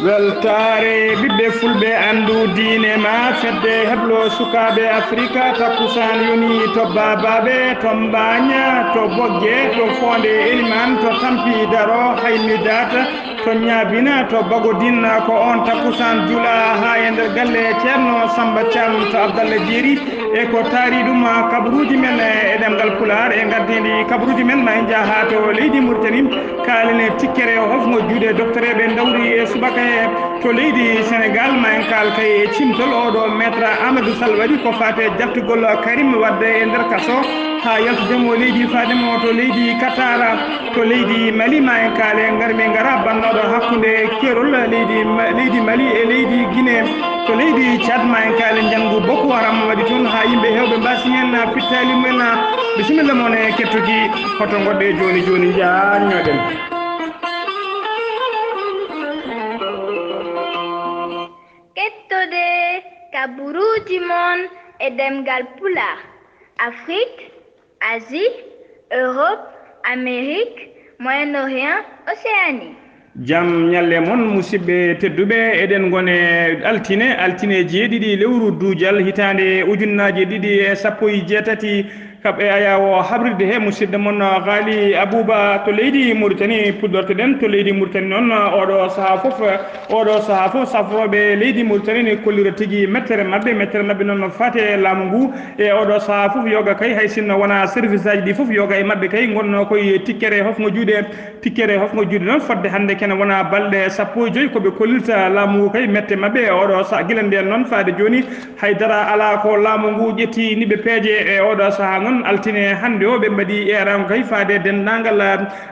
weltare ɓiɓɓe fulɓe andu diine ma fedde heblo sukaɓe afrique takkusan yoni to babaɓe to mbaña to boggue to fonde eliman to tampi daro haymi data to ñabina to bagodinna ko on takkusan juula ha e nder galle ceerno Samba Thiam to Abdallah Dieri e ko taari ɗum kabaruji men e ɗemgal pular e gardidi kabaruji men ma en jaaha to leydi Mauritanie kalene tikkere hofgo juuɗe docteur eɓe dawri e subaka to leydi Sénégal ma en kal kay e cimtol oɗo maître Amadou Sall waɗi ko fate jaftugol Karim wadde e nder kaso ha yaltudemo leydi fademo to leydi Qatar to leydi Mali ma en kaale garmi gara bannoɗo hakkude kerol leydi Mali e leydi Guinée to leydi Tchad ma en kaale janggu Boko Haram waɗi toon ha yimɓe hewɓe mbasi hen pittali mumen bisimilla moon e kettuki hoto goɗɗe joni joni jañoɗen kettude kabaruji mon e ɗemgal pulaar Afrique, Asie, Europe, Amérique, Moyen-Orient, Océanie. Jam ñalle mon musidɓe tedduɓe eɗen gone altine jeeɗiɗi lewru duujal hitande ujunnaje ɗiɗi e sappo e jeetati kaɓe aya o habrirde he musidɗo mon Ghali Abouba to leydi Mauritanie puɗɗortoɗen to leydi Mauritanie noon oɗo saaha fof safroɓe leydi Mauritanie ne kollira tigui mettere mabɓe noon fate laamu ngu e oɗo saaha fof yoga kay hay sinno wona service aji ɗi fof yoga e mabɓe kay gonno koye tikkere hofgo juuɗe noon fodde hande kene wona balɗe sappo e joyyi koɓe kollirta laamu ngu kay mette mabɓe oɗo saaha guila nden noon faade joni haydara ala ko laamu ngu ƴetti niɓe peeje e oɗo saaha noon altine hande o ɓe mbaɗi erango kay faade dendagal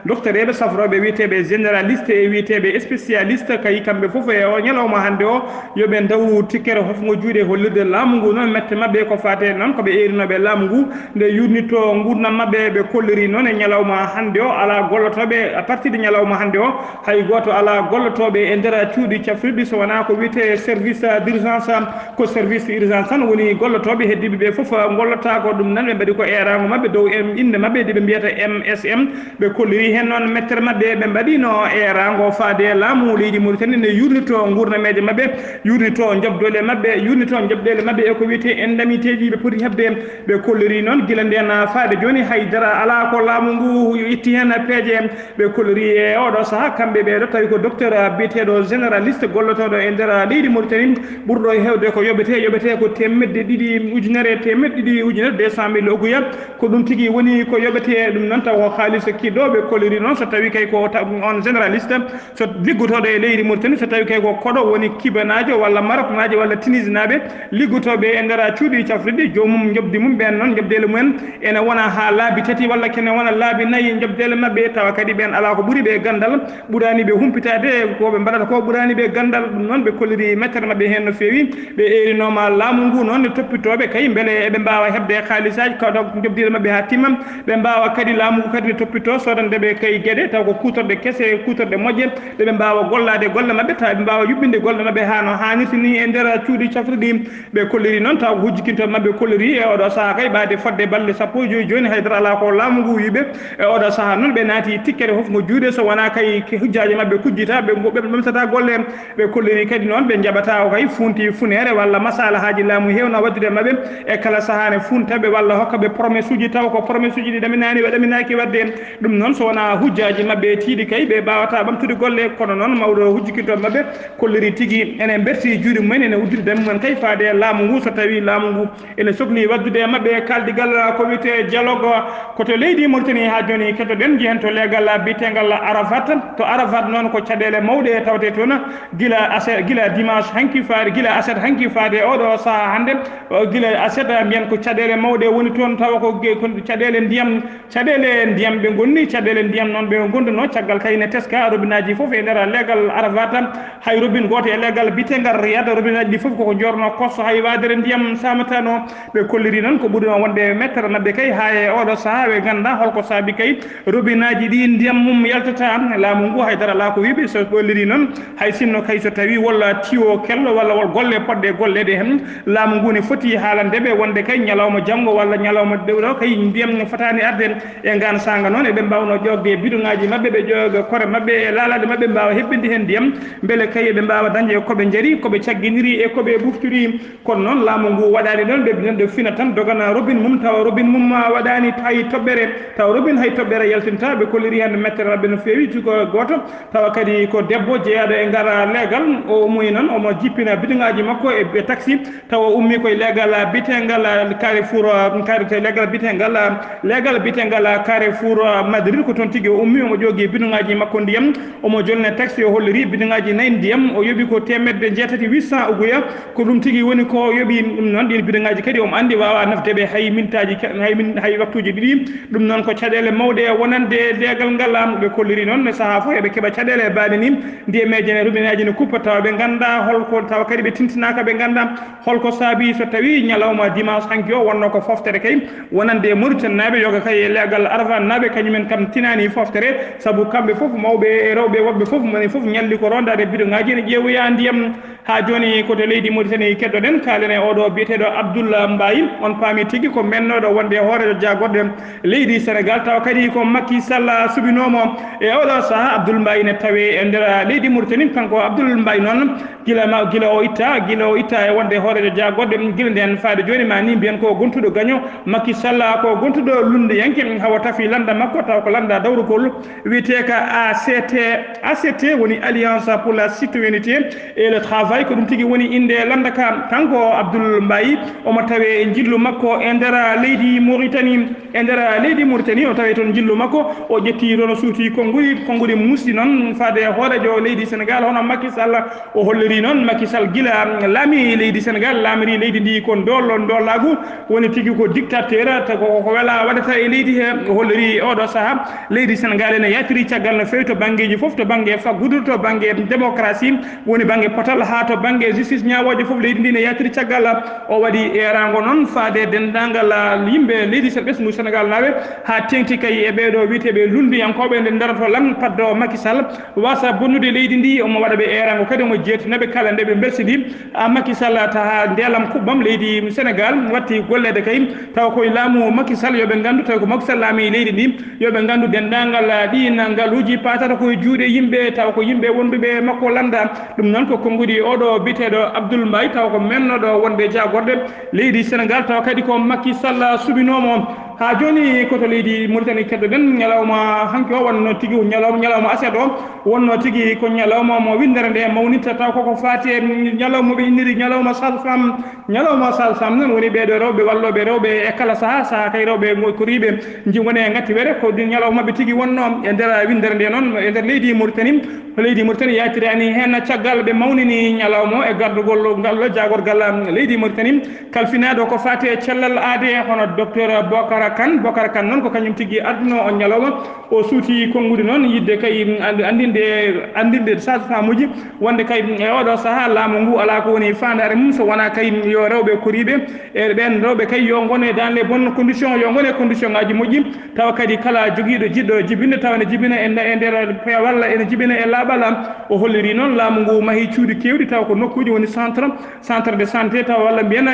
docteur eɓe safroɓe wiyeteɓe généraliste e wiyeteɓe spécialiste kay kamɓe foof e o ñalawma hande o yoɓe daw tikkere hofgo juuɗe hollirde laamu ngu noon mette mabɓe ko fate noon koɓe erinoɓe laamu ngu nde yurnitto gurdam mabɓe ɓe kolliri noon e ñalawma hande o ala gollotoɓe à partir de ñalawma hande o hay goto ala gollotoɓe e nder cuuɗi cafrirɗi so wona ko wiyete service d' urgence ko service urgence tan woni gollotoɓe heddiɓe ɓe foof gollota ko ɗum nan ɓe mbaɗi ko erago mabɓe dow inde mabɓe deɓe mbiyata MSM ɓe kolliri hen noon mettere mabɓe ɓe mbaɗino erago faade laamu leydi Mauritanie ne yurnito gurnameje mabɓe yurnito jobdole mabɓe e ko wiyete indemnité ji ɓe poti hebde ɓe kolliri noon guila nden faade joni haydara ala ko laamu ngu itti hen peeje ɓe kolliri e oɗo saaha kamɓe ɓeɗo tawi ko docteur biyeteɗo généraliste gollotoɗo e nder leydi Mauritanie ɓurɗo hewde ko yoɓete ko temedde ɗiɗi ujunere 200 000 oguya ko ɗum tigui woni ko yoɓete ɗum noon taw ko haalis kiɗoɓe kolliri noon so tawi kay ko on généraliste so liggotoɗo e leydi Mauritanie so tawi kay ko koɗo woni kibanajo walla maroc najo walla tunis naɓe liggotoɓe e nder cuuɗi cafriɗi jomum jobdi mum ɓen noon jobdele mumen ene wona ha laabi tati walla kene wona laabi nayyi jobdele mabɓe tawa kadi ɓen ala ko ɓuuri ɓe gandal ɓurani ɓe humpitade koɓe mbaɗata ko ɓurani ɓe gandal ɗum noon ɓe kolliri mettere mabɓe hen no fewi ɓe erinoma laamu ngu noon ne toppitoɓe kay beele eɓe mbawa hebde haalisaji kawɗo jobdile mabɓe ha timma ɓe mbawa kadi laamu ngu kadi ne toppito sodandeɓe kay gueɗe taw ko kutorɗe kese kutorɗe moƴƴe ɗeɓe mbawa gollade golle mabɓe taw ɓe mbawa yuɓɓinde golle mabɓe ha no hannirta ni e nder cuuɗi cafriɗi ɓe kolliri noon taw ko hujjikinto mabɓe kolliri e oɗo saaha kay ɓaade fodde balɗe sappo e joyi joni haydara ala ko laamu ngu wiɓe e oɗo saaha noon ɓe naati tikkere hofgo juuɗe so wona kay hujjaji mabɓe kujjita ɓe ɓamtata golle ɓe kolliri kadi noon ɓe jaɓata o kay funti funere walla masala haji laamu hewna waddude mabɓe e kala sahane funtaɓe walla hokkaɓe promesse uji taw ko promesse uji ɗi ɗaminani ɓe ɗaminaki wadde ɗum noon so wona hujjaji mabɓe tiiɗi kay ɓe mbawata ɓamtude golle kono noon mawɗo hujjikinto mabɓe kolliri tigui ene berti juuɗe mumen ene uddude mumen kay faade laamu ngu so tawi laamu ngu ene sohli waddude mabɓe kaldigal ko wiyete dialogue koto leydi Mauritanie ha joni kettoɗen jehen to leegal bitegal Arafat to Arafat noon ko caɗele mawɗe tawte toon guila dimanche hanki faade guila aset hanki faade oɗo saaha hande guila aset mbiyen ko caɗele mawɗe woni toon tawa ko caɗele ndiyam ɓe gonni caɗele ndiyam noon ɓe gonduno caggal kayne teska robinaji foof e nder leegal Arafat hay robine goto e leegal bitegal Riyad robinaji ɗi foof koko jorno kosso hay wadere ndiyam samatano ɓe kolliri noon ko ɓuurino wonde mettere mabɓe kay ha e oɗo saaha ɓe ganda holko saabi kay robinaji ɗi ndiyam mum yaltata laamu ngu haydara ala ko wiɓe so ɓolliri noon hay sinno kay so tawi walla tiwo kello walla wol golle poɗɗe gollede hen laamu ngu ne foti haalandeɓe wonde kay ñalawma janggo walla ñalawma dewɗo kay ndiyam fatani arde e ngan sanga noon eɓe mbawno jogde bidongaji mabɓe ɓe joga kore mabɓe e laalade mabɓe mbawa heɓɓinde hen ndiyam beele kay ɓe mbawa dañde koɓe jaari koɓe cagguiniri e koɓe ɓuftiri kono noon laamu ngu waɗani ɗon ɓe fina tan dogana robine mum tawa robine mum waɗani hay toɓɓere tawa robine hay toɓɓere yaltinta ɓe kolliri hen mettere mabɓe no fewi ko goto tawa kadi ko debbo jeeyaɗo e ngara leegal o ummoyi noon omo jippina bidongaji makko e taxi tawa ummi koye leegal bitegal Carrefour leegal bitegal Carrefour Madrid ko toon tigui o ummi omo jogui bidongaji makko ndiyam omo jolne taxi o holliri bidongaji 4 ndiyam o yooɓi ko 1,800 uguya ko ɗum tigui woni ko yooɓi ɗum noon ɗin bidongaji kadi omo andi wawa nafdeɓe hay mintaji hay waktuji ɗiɗi ɗum noon ko caɗele mawɗe wonande leegal ngal ɓe kolliri noon saaha fof eɓe keeɓa caɗele baɗe ni ndiyemejene ruminaji ne kuppa tawa ɓe ganda holko tawa kadi ɓe tintinaka ɓe ganda holko saabi so tawi ñalawma dimanche hanki o wonno ko foftere kay wonande Mauritanie naɓe yoga kay e leegal Arafat naɓe kañumen kam tinani foftere saabu kamɓe foof mawɓe e rewɓe woɓɓe foof moni foof ñalli ko rondade bidongaji ne ƴeewoya ndiyam ha joni koto leydi Mauritanie keddoɗen kalen e oɗo biyeteɗo Abdoul Mbaye on paami tigui ko mennoɗo wonde hoorejo jagorɗo leydi Sénégal tawa kadi ko Macky Sall subinomo e oɗo saaha Abdoul Mbaye ne tawe e nder leydi Mauritanie kanko Abdoul Mbaye noon gila o itta e wonde hoorejo jagorɗo guila nden faade joni ma ni mbiyen ko gontuɗo gaño Macky Sall ko gontuɗo lunde yanke hawa tafi landa makko taw ko landa dawrugol wiyete ka ACT woni Alliance pour la citoyenneté et le travail ko ɗum tigui woni inde landa ka kanko Abdoul Mbaye omo tawe e jillu makko e nder leydi Mauritanie o tawe toon jillu makko o ƴetti toon suuti konnguri musɗi noon faade hoorejo leydi Sénégal hono Macky Sall o holliri noon Macky Sall gila laami leydi Sénégal laamiri leydi ndi ko dollagu woni tigui ko dictateur ko wela waɗata e leydi he o holliri oɗo saaha leydi Sénégal ene yatiri caggal no fewi to banggueji foof to banggue faggudu to banggue démocratie woni banggue potal ha to banggue justice ñawoje foof leydi ndi ne yatiri caggal o waɗi erango noon faade dendagal yimɓe leydi ɓesgu Sénégal naɓe ha tengti kay e ɓeɗo witeɓe lundiyankoɓe nde darata lam paddo Macky Sall wasa bonnude leydi ndi omo waɗa ɓe erango kadi omo jeetinaɓe kala nde ɓe bersidi Macky Sall taha ndelam kuɓɓam leydi Sénégal watti gollede kay taw koye laamu Macky Sall yoɓe gandu taw ko Macky Sall laami leydi ndi yoɓe gandu dendagal ɗin ngaluji patata koye juuɗe yimɓe taw ko yimɓe wonduɓe makko landa ɗum noon ko konngudi oɗo biteɗo Abdoul Mbaye taw ko mennoɗo wonde jagorɗe leydi Sénégal taw kadi ko Macky Sall subinomo ha joni koto leydi Mauritanie keddoɗen ñalawma hanki o wonno tigui ñalawma aset o wonno tigui ko ñalawma mo windere nde mawnitta taw koko faati e ñalawma ɓe inniri ñalawma sage-femme noon woni ɓeɗo rewɓe walloɓe rewɓe e kala saaha kay rewɓe koriɓe woni e gatti were ko ñalawma ɓe tigui wonno e nder windere nde noon e nder leydi Mauritanie yatirani hen caggal ɓe mawnini ñalawma e gardugol ngal jagorgal leydi Mauritanie kalfinaɗo ko faati e cellal aade hono docteur Bocara Kane noon ko kañum tigui arduno on ñalawma o suuti kongude noon yidde kay andinde sage-femme uji wonde kay e oɗo saaha laamu ngu ala ko woni fandare mum so wona kay yo rewɓe koriɓe e ɓen rewɓe kay yo gone dans les bonnes conditions yo gone condition ngaji moƴƴi tawa kadi kala joguiɗo jiɗɗo jibinde tawa ne jibina e nder walla ene jibina e laaɓal o holliri noon laamu ngu mahi cuuɗi kewɗi tawa ko nokkuji woni centre de santé tawa walla mbiyana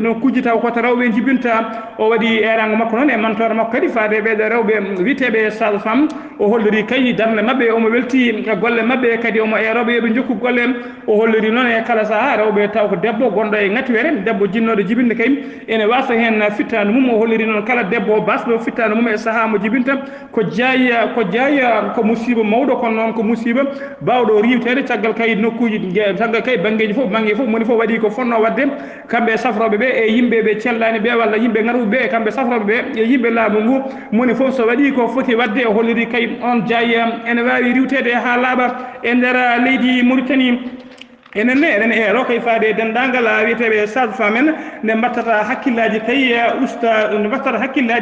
nokkuji tawa koto rewɓe jibinta o waɗi erango makko noon e mantore makko kadi faade ɓeɗo rewɓe witeɓe sage-femme o holliri kay darde mabɓe omo welti golle mabɓe kadi omo e rewɓe yoɓe jokku golle o holliri noon e kala saaha rewɓe taw ko debbo gonɗo e ngatiwere debbo jinnoɗo jibinde kay ene wasa hen fittanu mum o holliri noon kala debbo basɗo fittanu mum e saaha mo jibinta ko jeeya ko musiba mawɗo kono noon ko musiba bawɗo riwtede caggal kay nokkuji caggal kay banggueji fof moni fof waɗi ko fonno wadde kamɓe safroɓeɓe e yimɓeɓe cellani ɓe walla yimɓe ngaruɓe e kamɓe safroɓeɓe e yimɓe laamu ngu moni fof so waɗi ko foti wadde o holliri kay on jeeya ene wawi riwtede ha laaɓa e nder leydi Mauritanie enen eero kay faade dendagal wiyeteɓe sage-femme en nde mbattata hakkillaji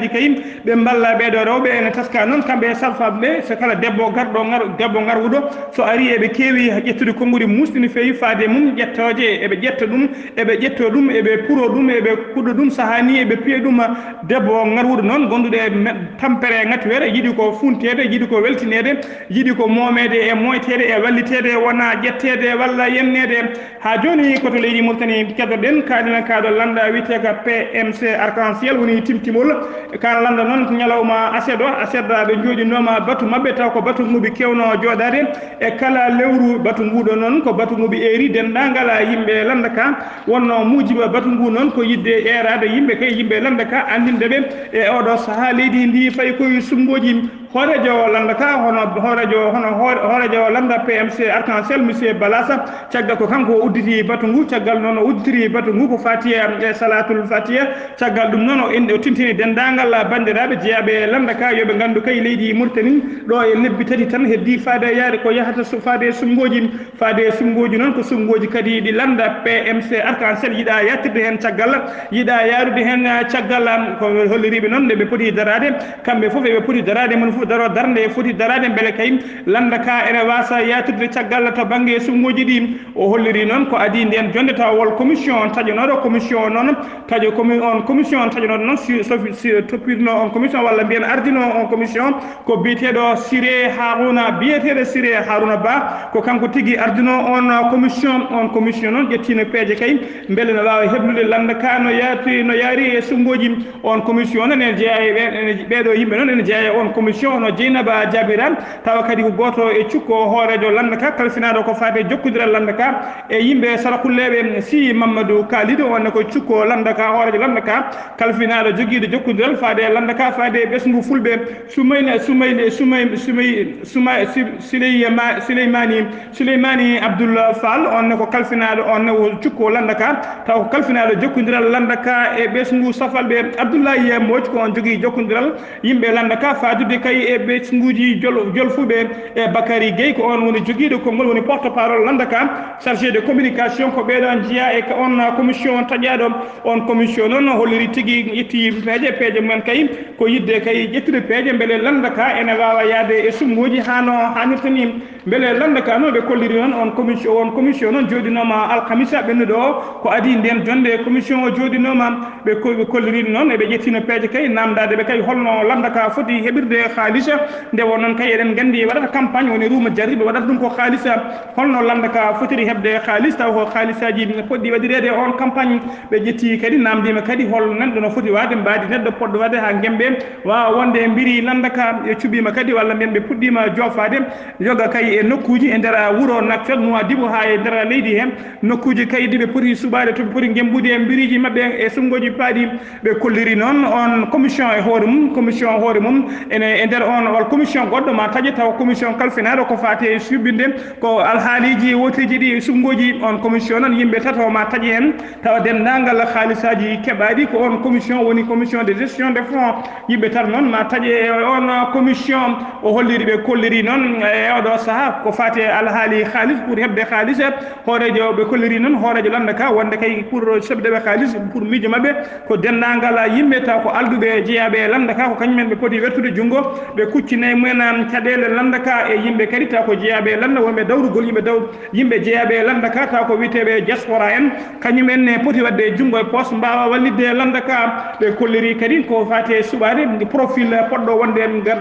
kay ɓe mballa ɓeɗo rewɓe ene taska noon kamɓe sage-femme ɓe so kala debbo garwuɗo so ari eɓe keewi ƴettude konngudi musɗi no fewi faade mum ƴettoje eɓe ƴetto ɗum eɓe puro ɗum eɓe kuɗɗo ɗum saaha ni eɓe piya ɗum debbo garwuɗo noon gonduɗo e tampere ngatiwere yiiɗi ko funtede yiiɗi ko weltinede yiiɗi ko momede e moytede e wallitede wona ƴettede walla yenne timminede ha joni koto leydi Mauritanie keddoɗen kaɗina kaɗo landa wiyeteka PMC arc-en-ciel woni timtimol kan landa noon ko ñalawma asedo asedda ɓe jooɗinoma batu mabɓe taw ko batu nguɓi kewno joɗade e kala lewru batu nguɗo noon ko batu nguɓi eri dendagal yimɓe landa ka wonno mujiba batu ngu noon ko yidde erade yimɓe kay yimɓe landa ka andindeɓe e oɗo saaha leydi ndi fayi koye sumgoji horejo landa ka horejo landa PMC arc-en-ciel monsieur Balassa caggal ko kanko udditi batu ngu caggal noon o udditiri batu ngu ko fatiha e salatul fatiha caggal ɗum noon o tintini dendagal bandiraɓe jeeyaɓe landa ka yoɓe gandu kay leydi Mauritanie ɗo e lebbi tati tan heddi faade yaade ko yahata faade sumgoji noon ko sumgoji kadi ɗi landa PMC arc-en-ciel yiiɗa yattirde hen caggal yiiɗa yarude hen caggal ko holliriɓe noon nde ɓe poti darade kamɓe foof eɓe poti darade mon fof daro darde foti darade beele kay landa ka ene wasa yatirde caggal to banggue sumgoji ɗi o holliri noon ko adi nden jonde taw wol commission taƴonoɗo commission noon taƴo on commission taƴonoɗo noon toppirno on commission walla mbiyen ardino on commission ko biyeteɗo Siré Harouna Ba ko kanko tigui ardino on commission noon ƴettino peeje kay beele no wawa heblude landa ka no yaari e sumgoji on commission noon ene jeeya ɓeɗo yimɓe noon ene jeeya on commission no Dieynaba Diabira tawa kadi ko goto e cukko hoorejo landa ka kalfinaɗo ko fate jokkodiral landa ka e yimɓe sarakulleɓe si Mamadou Kalidou onne ko cukko landa ka hoorejo landa ka kalfinaɗo joguiɗo jokkodiral fade landa ka fade ɓesgu fulɓe Souleymani Abdoul Fall onne ko kalfinaɗo onne o cukko landa ka taw ko kalfinaɗo jokkodiral landa ka e ɓesgu safalɓe Abdoulaye Mbodj ko on jogui jokkodiral yimɓe landa ka fadude kay e ɓesguji jolfuɓe e Bakary Gueye ko on woni joguiɗo konngol woni porte parole landa ka chargé de communication ko ɓeɗon jeeya e on commission taƴaɗo on commission noon holliri tigui ƴetti peeje mumen kay ko yidde kay ƴettude peeje beele landa ka ene wawa yaade e sumgoji hano hannirta ni beele landa ka noon ɓe kolliri noon on commission noon joɗinoma alkamisa ɓennuɗo o ko adi nden jonde commission o joɗinoma ɓe kolliri noon eɓe ƴettino peeje kay namdade ɓe kay holno landa ka foti heɓirde haalisa nde won noon kay eɗen gandi waɗata campagne woni ruuma jarriɓe waɗata ɗum ko haalisa holno landa ka fotiri heɓde haalis taw ko haalisaji poɗɗi waɗirede on campagne ɓe ƴetti kadi namdima kadi hol neɗɗo no foti wade mbadi neɗɗo poɗɗo wadde ha gemɓe wawa wonde mbiri landa ka e cuɓima kadi walla mbiyen ɓe puɗɗima jofade joga kay e nokkuji e nder wuuro Nouakchott Nouadhibou ha e nder leydi hen nokkuji kaydi ɓe poti suɓade to ɓe poti gembude e mbiriji mabɓe e sumgoji paaɗi ɓe kolliri noon on commission e hoore mum ene e nder on wal commission goɗɗo ma taƴe taw commission kalfinaɗo ko fate e suɓɓinde ko alhaaliji wotriji ɗi sumgoji on commission noon yimɓe tato ma taƴi hen tawa dendagal haalisaji keɓaɗi ko on commission woni commission de gestion des fonds yimɓe tata noon ma taƴe e on commission o holliri ɓe kolliri noon e oɗo saaha ko fate alhaali haalis pour heɓde haalis hoorejo ɓe kolliri noon hoorejo landa ka wonde kay pour seɓdeɓe haalis pour miijo mabɓe ko dendagal yimɓe taw ko alduɓe jeeyaɓe landa ka ko kañumen ɓe poti wertude junggo ɓe kuccinayi mumen caɗele landa ka e yimɓe kadi taw ko jeeyaɓe landa wonɓe dawrugol yimɓe jeeyaɓe landa ka taw ko wiyeteɓe diaspora en kañumen ne poti wadde junggo e poste mbawa wallidde landa ka ɓe kolliri kadi ko fate suɓade profil poɗɗo wonde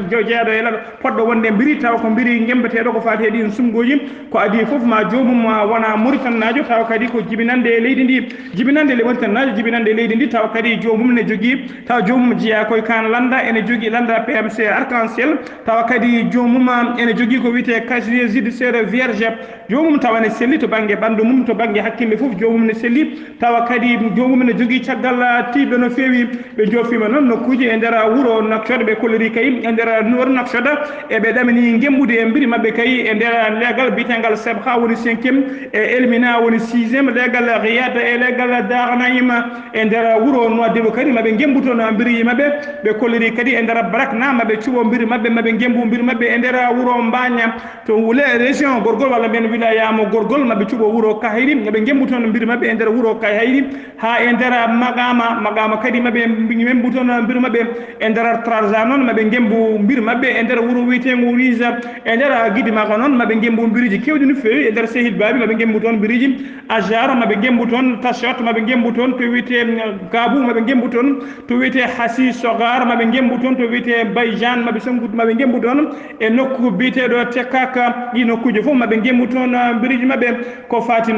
jeeyaɗo e poɗɗo wonde mbiri taw ko mbiri gembeteɗo ko fate ɗin sumgoji ko adi foof ma jomum wona Mauritannajo taw kadi ko jibinande leydi ndi jibinande le Mauritannajo jibinande leydi ndi taw kadi jomum ne jogui taw jomum jeeya koye kan landa ene jogui landa PMC arc-en-ciel taw kadi jomum ene jogui ko wiyete casier judiciaire vierge jomum tawa ne selli to banggue ɓandu mum to banggue hakkille foof jomum ne selli tawa kadi jomum ne jogui caggal tiɓe no fewi ɓe jofima noon nokkuji e nder wuuro Nouakchott ɓe kolliri kay e nder wuuro Nouakchott eɓe ɗamini gembude e mbiri mabɓe kay e nder leegal biyetegal Sebha woni 5e e Elmina woni 6e leegal Riyad e leegal Darnaïm e nder wuuro Nouadhibou kadi maɓe gembutono mbiri mabɓe ɓe kolliri kadi e nder Brakna maɓe cuɓo mbiri mabɓe maɓe gembu mbiri mabɓe e nder wuuro Mbagna to wule région Gorgol walla mbiyen wilayamo Gorgol maɓe cuɓo wuuro Kahiri maɓe gembutono mbiri mabɓe e nder wuuro Kahiri ha e nder Magama kadi maɓe gembutono mbiri mabɓe e nder Trarza noon maɓe gembu mbiri mabɓe e nder wuuro wiyetego Riza e nder Guidy sago noon maɓe gembu biriji kewɗi no fewi e nder sehil baabi maɓe gembu toon biriji ajar maɓe gembu toon tachot maɓe gembu toon to wiyete gabou maɓe gembu toon to wiyete hasi sogar maɓe gembu toon to wiyete bayjan maɓe gembu toon e nokku biteɗo tekkaka ɗi nokkuji fof maɓe gembu toon biriji maɓɓe ko fati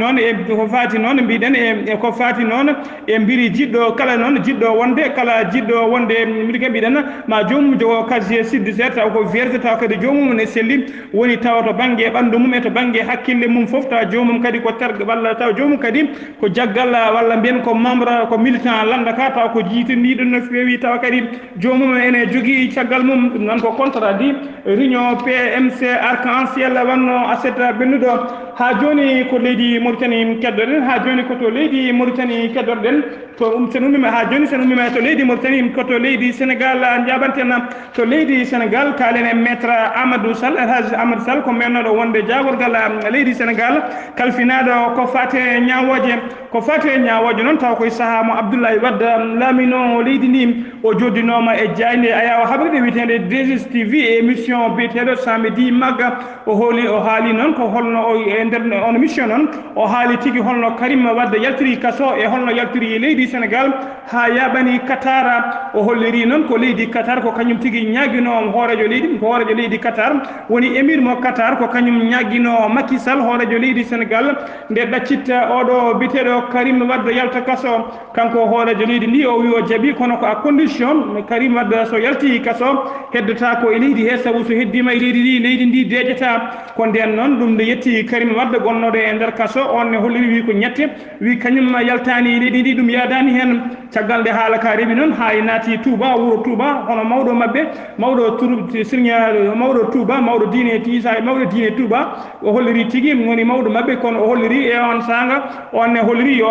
noon mbiɗen e ko fati noon e mbiri jiɗɗo kala noon jiɗɗo wonde kala jiɗɗo wonde mbiɗa mbiɗen ma jomum jogo casier judiciaire taw ko vierge taw kadi jomum ne selli woni taw to banggue ɓandu mum e to banggue hakkille mum fof taw jomum kadi ko tergue walla taw jomum kadi ko jaggal walla mbiyen ko membre ko militant landaka taw ko jiitaniɗo no fewi taw kadi jomum ene jogui caggal mum ɗum noon ko contrat di réunion PMC arc-en-ciel wanno aseta bennuɗo ha joni ko leydi Mauritanie keddoɗen ha joni koto leydi Mauritanie keddoɗen to sen ummima ha joni sen ummima to leydi Mauritanie koto leydi Sénégal jaɓanten to leydi Sénégal kalen e maître Amadou Sall Elhaji Amadou Sall ko mennoɗo wonde jagorgal leydi Sénégal kalfinaɗo ko fate ñawoje noon taw koye saaha mo Abdoulaye Wade laamino leydi ndi o joddinoma e jayde ayawa haɓride witede 2STV e émission biyeteɗo samedi magga o haali noon ko holno o e nder on mission noon o haali tigui holno Karim Wade yaltiri kaso e holno yaltiri leydi Sénégal ha yaɓani Qatar o holliri noon ko leydi Qatar ko kañum tigui ñaguino hoorejo leydi ko hoorejo leydi Qatar woni émir mo Qatar ko kañum ñaguino Macky Sall hoorejo leydi Sénégal nde ɗaccitta oɗo biteɗo Karim Wade yalta kaso kanko hoorejo leydi ndi o wi o jaaɓi kono ko a condition Karim Wade so yalti kaso heddata ko e leydi he saabu so heddima e leydi ndi deƴata ko nden noon ɗum nde yetti Karim Wade gonnoɗo e nder kaso on ne holliri wi ko ñette wi kañum yaltani leydi ndi ɗum yadani hen caggal nde haala ka reeɓi noon ha naati Touba wuro Touba hono mawɗo mabɓe mawɗo Touba mawɗo diine Touba o holliri tigui woni mawɗo mabɓe kono o holliri e on sanga on ne holliri yo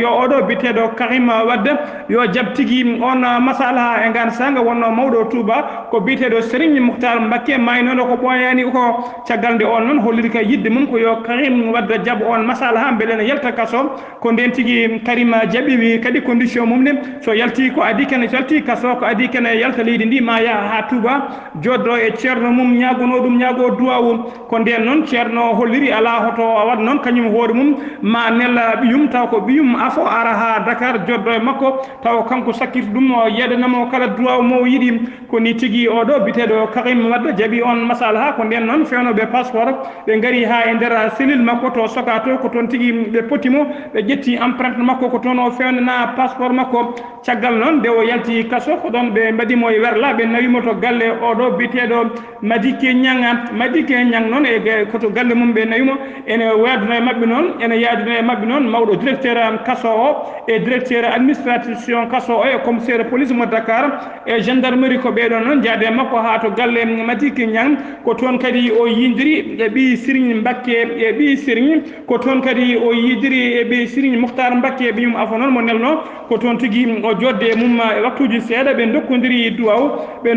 oɗo biteɗo Karim Wade yo jaab tigui on masalaha e ngan sanga wonno mawɗo Touba ko biteɗo Serigne Mouhtar Mbacké maynoɗo ko ɓoyani ko caggal nde on noon holliri ka yidde mum ko yo Karim Wade jaab on masalaha beele ne yalta kaso ko nden tigui Karim jaaɓi kadi condition mum ne so yalti ko adi kene so yalti kaso ko adi kene yalta leydi ndi ma yaha ha Touba joddo e ceerno mum ñagono ɗum ñaago duwawu ko nden noon ceerno holliri ala hoto waɗ noon kañum hoore mum ma nella ɓiyum taw ko ɓiyum afo ara ha Dakar joddo e makko taw kanko sakkiti ɗum o yeɗanamo kala duwawu mo yiiɗi ko ni tigui oɗo biteɗo Karim Wade jaaɓi on masalaha ko nden noon fewnoɓe passeport ɓe gaari ha e nder cellule makko to soka to ko toon tigui ɓe potimo ɓe ƴetti empreinte makko ko toon o fewnana passeport makko caggal noon nde o yalti kaso ko ɗon ɓe mbaɗimo e werla ɓe nawimo to galle oɗo biteɗo Madické Niang noon e koto galle mum ɓe nawimo ene waduno e mabɓe noon ene yaaduno e mabɓe noon mawɗo directeur kaso o e directeur administration kaso o e commissaire police mo Dakar e gendarmerie ko ɓeɗon noon jaade makko ha to galle Madické Niang ko toon kadi o yidiri e ɓi Serigne Mbacké e ɓi Serigne ko toon kadi o yidiri e ɓi Serigne Mouhtar Mbacké ɓiyum afo noon mo nelno ko toon tigui o jodde e mum waktuji seeɗa ɓe dokkodiri duwaw ɓe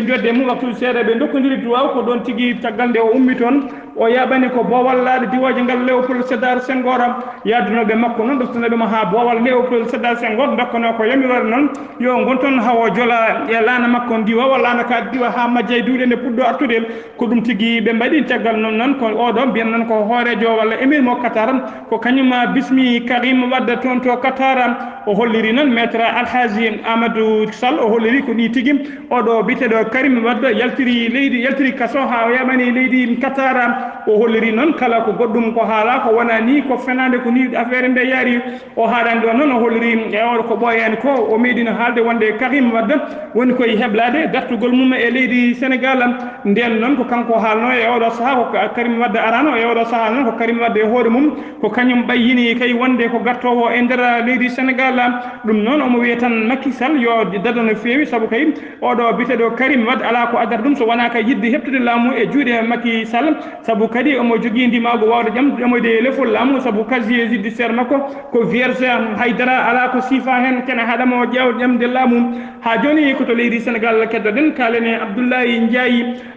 jodde e mum waktuji seeɗa ɓe dokkodiri duwaw ko ɗon tigui caggal nde o ummi toon o yaɓani ko bowallaɗe diwoje ngal Léopold Sédar Senghor yaddunoɓe makko noon ɗoftunoɓemo ha bowal Léopold Sédar Senghor dokkano ko yamirore noon yo gonton hawo jola e lana makko diwa walla lana ka diwa ha majja e duuɗe nde puɗɗo artude ko ɗum tigui ɓe mbaɗi caggal noon ko oɗo mbiyen noon ko hoorejo walla émir mo Qatar ko kañum bismi Karim Wade toon to Qatar o holliri noon maître Elhaji Amadou Sall o holliri ko ni tigui oɗo biteɗo Karim Wade yaltiri kaso ha o yaɓani leydi Qatar o holliri noon kala ko goɗɗum ko haala ko wona ni ko fenade ko ni affaire nde yaari o haalani ɗo noon o holliri e oɗo ko ɓoyani ko o meeɗino haalde wonde Karim Wade woni koye heblade dartugol mum e leydi Sénégal nden noon ko kanko haalno e oɗo saaha ko Karim Wade arano e oɗo saaha noon ko Karim Wade e hoore mum ko kañum ɓayyini kay wonde ko gartowo e nder leydi Sénégal ɗum noon omo wiya tan Macky Sall yo dada no feewi saabu kay oɗo biteɗo Karim Wade ala ko addata ɗum so wona kay yidde heɓtude laamu e juuɗe Macky Sall saabu kadi omo jogii ndimaago waawde ƴamde lefol laamu sabu casier judiciaire makko ko vierge haydara alaa ko siifa heen kene haɗamo ƴamde laamu haa jooni koto leydi sénégal keddoɗen kaalen e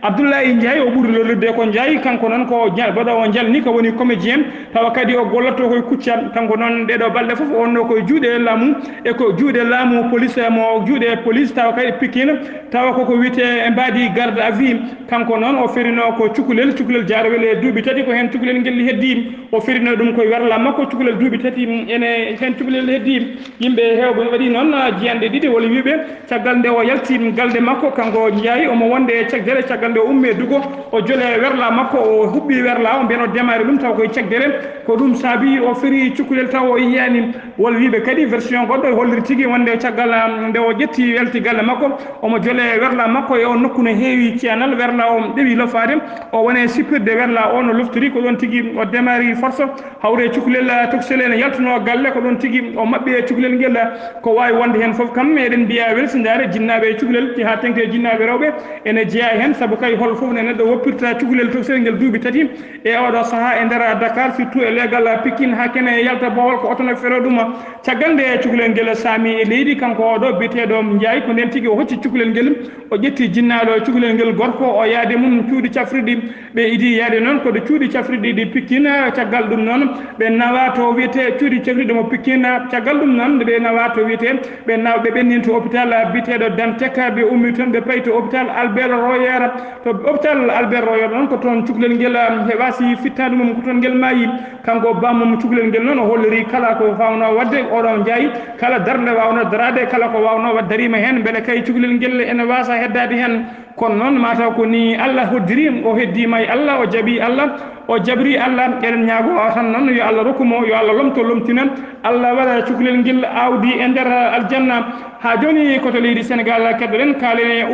abdoullahi ndiaye o ɓuri lollude ko ndiaye kanko noon ko baɗo o jalni ko woni comédien tawa kadi o gollotto koye kucca kanko noon ɗeɗo balɗe fof onno koye juuɗe laamu e ko juuɗe laamu police mo juuɗe police tawa kadi Pikine tawa koko wiyete e mbaadi garde à vue kanko noon o ferino ko cukalel jaarowel e duuɓi tati ko heen cukalel ngel heddi o ferino ɗum koye werla makko cukalel duuɓi tati ene heen cukalel heddi yimɓe heewɓe waɗi noon jiyanɗe ɗiɗi walla wiiɓe caggal nde o yalti galde makko kanko jeeyi omo wonde cagdere caggal nde o ummi dugo o jole werla makko o huɓɓi werla o mbiyen o démarri ɗum taw koye cagdere ko ɗum saabi o feri cukalel taw o yiyani walla wiiɓe kadi version goɗɗo holliri tigui wonde caggal nde o ƴetti welti galle makko omo jole werla makko e o nokku no heewi ciyanal werla o ɗewi lofade o wone sippirde werla o no loftori ko ɗon tigui o démarri force hawre cukalel tokosel ene yaltuno galle ko ɗon tigui o mabɓe cukalel ngel ko wawi wonde hen foof kam eɗen mbiya welsindare jinnaɓe cukalel ha tengte jinnaɓe rewɓe ene jeeya hen saabu kay hol foof ne neɗɗo woppirta cukalel tokosel ngel duuɓi tati e oɗo saaha e nder Dakar surtout e leegal Pikine ha kene yalta Bawol ko oto no fero ɗum caggal nde cukalel ngel saami e leydi kanko oɗo biyeteɗo Ndiaye ko nden tigui o hocci cukalel ngel o ƴetti jinnaɗo cukalel ngel gorko o yaade mum cuuɗi cafriɗi ɓe idi yaade noon koɗo cuuɗi cafriɗi ɗi Pikine caggal ɗum noon ɓe nawa to wiyete cuuɗi cafriɗi mo Pikine caggal ɗum noon ɓe nawa to wiyete ɓe nawa ɓe ɓennin to hôpital biyeteɗo Dantec ɓe ummi toon ɓe payi to hôpital Albert Royer to hôpital Albert Royer noon ko toon cukalel ngel heɓasi fittade mum ko toon ngel maayi kanko bammum cukalel ngel noon o holliri kala ko wawno wadde oɗon Ndiaye kala darde wawno darade kala ko wawno darima hen beele kay cukalel ngel ene wasa heddade hen kono noon mataw ko ni Allah hoddiri o heddima e Allah o jaaɓi Allah o jabri Allah eɗen ñaago tan noon yo Allah rokkumo yo Allah lomto lomtina Allah waɗa cukalel ngel awdi e nder aljanna ha joni koto leydi Sénégal keddoɗen kaalen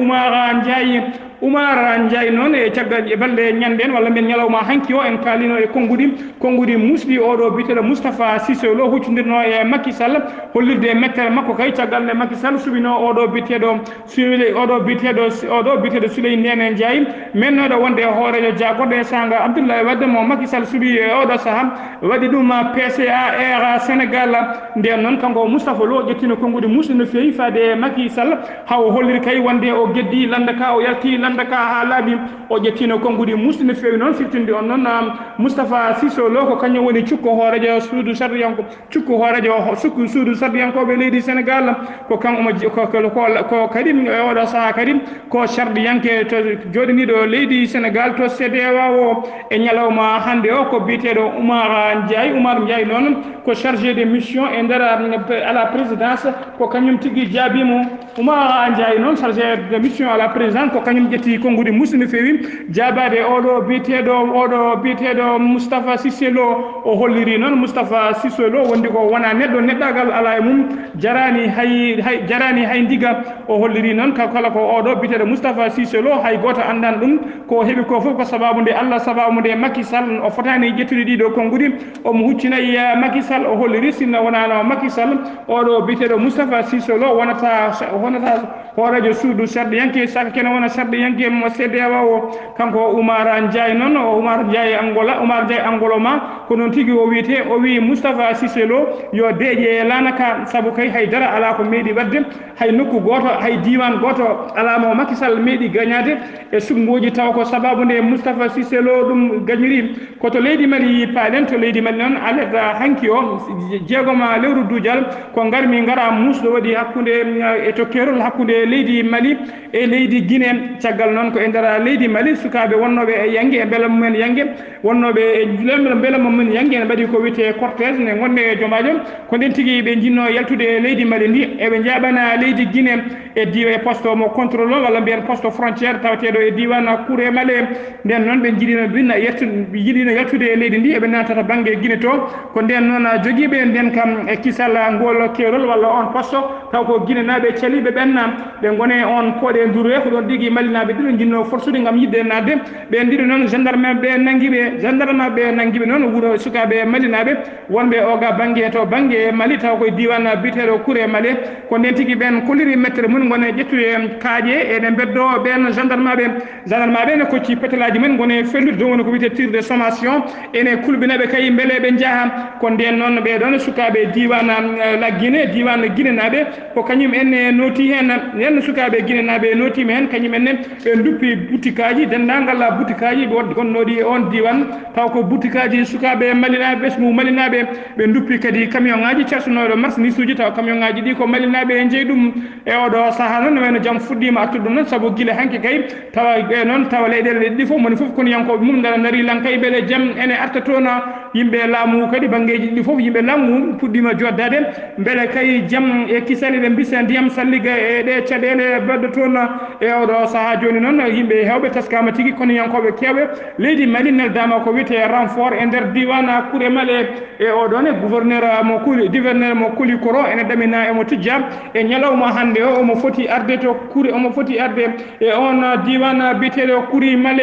Oumar Ndiaye noon e caggal e balɗe ñanden walla mbiyen ñalawma hanki o en kalino e konngudi musɗi oɗo biteɗo Moustapha Cissé Lo huccodirno e Macky Sall hollirde mettere makko kay caggal nde Macky Sall suɓino oɗo biteɗo Souley Ndene Ndiaye mennoɗo wonde hoorejo jagorɗo e sanga Abdoulaye Wade mo Macky Sall suuɓi e oɗo saaha waɗi ɗum PCA Air Sénégal nden noon kanko Moustapha Lo ƴettino konngudi musɗi no feewi faade Macky Sall haw holliri kay wonde o geddi landaka o yalti landaka ha laaɓi o ƴettino konngudi musɗi no feewi noon siftinde on noon Moustapha Cissé Lo ko kañum woni cukko hoorejo suudu sardiyankoɓe leydi Sénégal ko kanko ko kadi e oɗo saaha kadi ko sardiyanke to joɗiniɗo leydi Sénégal to CEDEAO o e ñalawma hande o ko biyeteɗo Oumar Ndiaye noon ko chargé de mission e nder à la présidence ko kañum tigui jaabimo Oumar Ndiaye noon chargé de mission à la présidence ko kañum ƴetti konngudi musɗi no feewi jaabade oɗo biyeteɗo Moustapha Cissé Lo o holliri noon Moustapha Cissé Lo wondi ko wona neɗɗagal ala e mum jarani hay ndiga o holliri noon kala ko oɗo biyeteɗo Moustapha Cissé Lo hay goto andan ɗum ko heeɓi ko fof ko sababu nde Allah sababu nde Macky Sall o fotani ƴettude ɗiɗo konngudi omo huccinayi Macky Sall o holliri sinno wonano Macky Sall oɗo biyeteɗo Moustapha Cissé Lo wonata hoorejo suudu sardiyanke saka kene wona sardiyanke mo CEDEAO o kanko Oumar Ndiaye noon Oumar Ndiaye Angoloma ko noon tigui o wiyete o wi Moustapha Cissé Lo yo deeƴe lanaka saabu kay haydara ala ko meeɗi wadde hay nokku goto hay diwan goto alamo Macky Sall meeɗi gagnade e sumgoji taw ko sababu nde Moustapha Cissé Lo ɗum gagniri koto leydi Mali paalen to leydi Mali noon aleda hanki o jeegoma lewru duujal ko garmi gara musɗo waɗi hakkude e to kerol hakkude leydi Mali e leydi Guinée caggal noon ko e nder leydi Mali sukaɓe wonnoɓe e yangue e beela mumen yangue wonnoɓe e beela mumen yangue ne mbaɗi ko wiyete cortège ne gonne e jomajo ko nden tigui ɓe jinno yaltude leydi Mali ndi eɓe jaɓana leydi Guinée e diwa e poste mo contrôle walla mbiyen poste frontiére tawateɗo e diwan Kouré Malé nden noon ɓe jiɗino yaltude e leydi ndi eɓe natata banggue Guinée to ko nden noon joguiɓe nden kam e kisal ngol kerol walla on poste taw ko Guinée naɓe caliɓe ɓenna ɓe gone on pooɗe ndure ko ɗon ɗigui malinaɓe ɗiɗo jinno forsude gam yidde nadde ɓe ndiɗo noon gendarme ɓe nanguiɓe gendarme ɓe nanguiɓe noon wuuro sukaɓe malinaɓe wonɓe oga banggue to banggue Mali taw koye diwan biteɗo Kouré Mali ko nden tigui ɓen kolliri mettere mum gone ƴettude kaaƴe eɗe beddo ɓen gendarme ɓe ne kocci pétalaji men gone fellude dow woni ko wiyete tir de sommation ene kulɓinaɓe kay beele ɓe jaaha ko nden noon ɓeɗon sukaɓe diwan la Guinée diwan Guinée naɓe ko kañum enne noti hen sukaɓe Guinée naɓe notima hen kañum enne ɓe duppi boutique aji dendagal boutique aji gonnoɗi on diwan taw ko boutique aji sukaɓe malinaɓe ɓesgu malinaɓe ɓe duppi kadi camion ngaji carsunoɗo marchandise uji taw camion ngaji ɗi ko malinaɓe jeeyi ɗum e oɗo saaha noon wayno jaam fuɗɗima attude ɗum noon saabu guila hanki kay tawa ɓe noon tawa leyɗele ɗi fof moni fof kono yankoɓe mum dara daari lankay beele jaam ene arta toon yimɓe laamu kadi banggueji ɗi fof yimɓe laamu puɗɗima joddade beele kay jaam e kisali ɓe mbisa ndiyam salliga e ɗe caɗele badda toon e oɗo saaha joni noon yimɓe hewɓe taskama tigui kono yankoɓe kewɓe leydi Mali neldama ko wiyete renfort e nder diwan Kouré Mali e oɗon gouverneur mo Kuli Koro ene ɗamina emo tijja e ñalawma hande o omo foti arde to Kouré omo foti arde e on diwan biteɗo Kouré Mali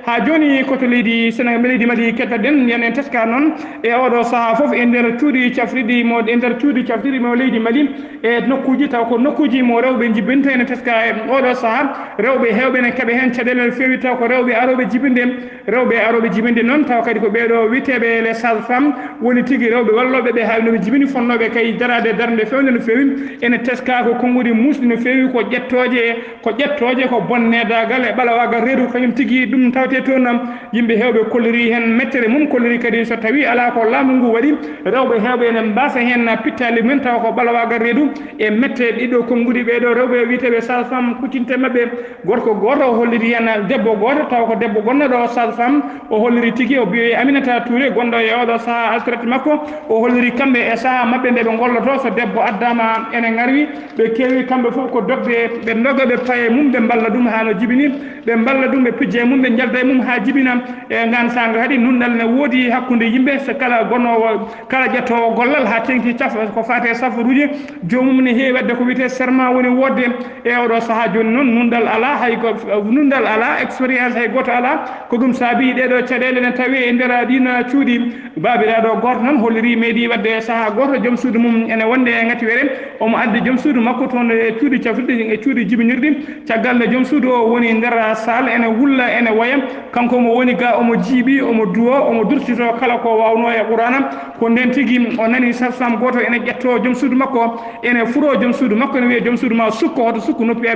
ha joni koto leydi Sénégal leydi Mali kettaden yen en teska noon e oɗo saaha foof e nder cuuɗi cafriɗi mo e nder cuuɗi cafriɗi mo leydi Mali e nokkuji taw ko nokkuji mo rewɓe jibbinta ene teska e oɗo saaha rewɓe hewɓe ne keeɓe hen caɗele fewi taw ko rewɓe aroɓe jibinde noon taw kadi ko ɓeɗo witeɓe les sages femmes woni tigui rewɓe walloɓe ɓe haynoɓe jibini fonnoɓe kay darade darde fewde no fewi ene teska ko konngudi musɗi no fewi ko ƴettoje ko bonnedagal e ɓalawagal reedu kañum tigui ɗum tawte toon yimɓe hewɓe kolliri hen mettere mum kolliri kadi so tawi ala ko laamu ngu waɗi rewɓe hewɓe ene mbasa hen pittali mumen taw ko ɓalawagal reedu e mette ɗiɗo konngudi ɓeɗo rewɓe witeɓe sage femme kuccinte mabɓe gorko goto o holliri hen debbo goto taw ko debbo gonnoɗo sage femme o holliri tigui o biyoyi Aminata Touré gonɗo e oɗo saaha altraite makko o holliri kamɓe e saaha mabɓe nde ɓe golloto so debbo addama ene garwi ɓe keewi kamɓe foof ko dogde ɓe doga ɓe paye mum ɓe balla ɗum ha no jibini ɓe balla ɗum ɓe pijje mum ɓe jalda e mum ha jibina e gan sanga kadi nundal ne woodi hakkude yimɓe so kala gonnowo kala ƴettowo gollal ha tengti ko fate safaruji jomum ne heewi wadde ko wiyete serment woni wodde e oɗo saaha joni noon nundal ala expérience hay goto ala ko ɗum saabi ɗeɗo caɗele ne tawi e nder ɗina cuuɗi babiraɗo goto noon holliri meeɗi wadde saaha goto joom suudu mum ene wonde e ngati were omo addi joom suudu makko toon e cuuɗi cafriɗi e cuuɗi jibinirɗi caggal nde joom suudu o woni nder salle ene wulla ene waya kanko mo woni ga omo jiiɓi omo duwo omo durtito kala ko wawno e qur'ana ko nden tigui o nani sage-femme goto ene ƴetto joom suudu makko ene furo joom suudu makko ene wiya joom suudu ma sukko hoto sukku noppi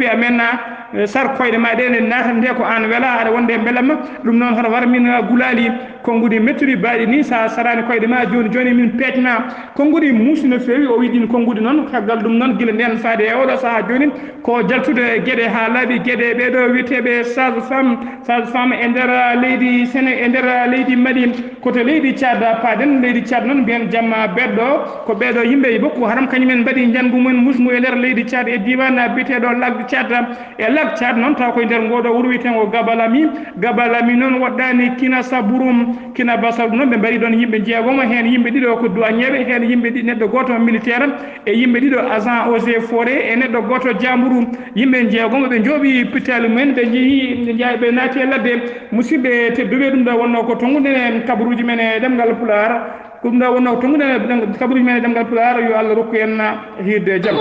amen sar koyɗe ma ɗe ne natande ko an weela aɗa wonde beelamma ɗum noon hoto warmin gulali konngudi metturi baaɗi ni sa sarani koyɗe ma joni min peetma konngudi muusi no fewi o wiɗin konngudi noon caggal ɗum noon guila nden faade e oɗo saaha joni ko jaltude gueɗe ha laaɓi gueɗe ɓeɗo witeɓe sage femme e nder leydi Sénégal e nder leydi Mali koto leydi Tchad paaden leydi Tchad noon mbiyen jamma beɗɗo ko ɓeɗo yimɓe bokku haram kañumen mbaɗi jangu mumen musmu e nder leydi Tchad e diwan biteɗo lac Tchad e lac Tchad noon taw koye nder ngoɗo wuuro wiyeten ko gabalami noon woɗɗani kina saburum kina basal noon ɓe mbaɗi ɗon yimɓe jeegomo hen yimɓe ɗiɗo ko douaniéɓe hen yimɓe ɗiɗi neɗɗo goto militaire e yimɓe ɗiɗo agent eaux et forêt e neɗɗo goto jambouru yimɓe jeegomo ɓe jooɓi pittali mumen ɓe jeehi ɓe naati e ladde musidɓe tedduɓe ɗum ɗo wonno ko tongude en kabaruji men e ɗemgal Pulaar ɗum ɗo wonno ko tongude kabaruji men e ɗemgal Pulaar yo Allah rokku en hirde jaam.